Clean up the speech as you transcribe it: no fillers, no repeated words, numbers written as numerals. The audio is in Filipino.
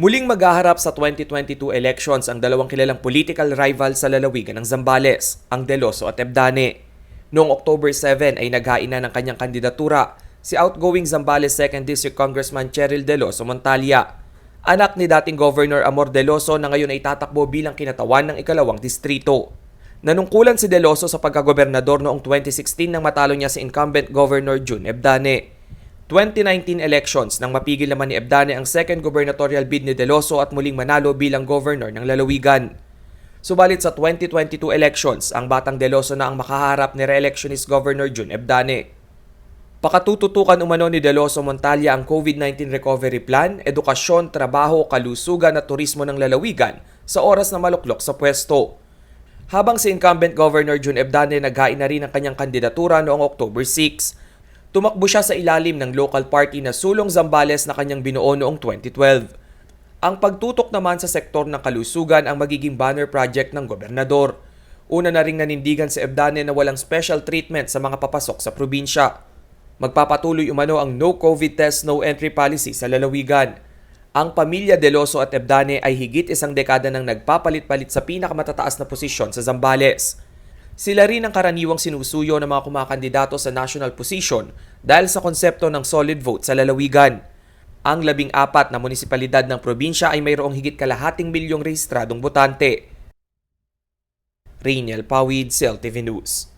Muling maghaharap sa 2022 elections ang dalawang kilalang political rival sa lalawigan ng Zambales, ang Deloso at Ebdane. Noong October 7 ay naghain na ng kanyang kandidatura si outgoing Zambales 2nd District Congressman Cheryl Deloso Montalya, anak ni dating Governor Amor Deloso na ngayon ay tatakbo bilang kinatawan ng ikalawang distrito. Nanungkulan si Deloso sa pagkagobernador noong 2016 nang matalo niya si incumbent Governor June Ebdane. 2019 elections nang mapigil naman ni Ebdane ang second gubernatorial bid ni Deloso at muling manalo bilang governor ng lalawigan. Subalit sa 2022 elections, ang batang Deloso na ang makaharap ni re-electionist Governor June Ebdane. Pakatututukan umano ni Deloso Montalya ang COVID-19 recovery plan, edukasyon, trabaho, kalusugan at turismo ng lalawigan sa oras na maluklok sa pwesto. Habang si incumbent Governor June Ebdane naghain na rin ang kanyang kandidatura noong October 6, tumakbo siya sa ilalim ng local party na Sulong Zambales na kanyang binuo noong 2012. Ang pagtutok naman sa sektor ng kalusugan ang magiging banner project ng gobernador. Una na ring nanindigan si Ebdane na walang special treatment sa mga papasok sa probinsya. Magpapatuloy umano ang no COVID test, no entry policy sa lalawigan. Ang pamilya Deloso at Ebdane ay higit isang dekada nang nagpapalit-palit sa pinakamataas na posisyon sa Zambales. Sila rin ang karaniwang sinusuyo ng mga kumakandidato sa national position dahil sa konsepto ng solid vote sa lalawigan. Ang 14 na munisipalidad ng probinsya ay mayroong higit kalahating milyong rehistradong botante. Rainiel Pawid, CLTV News.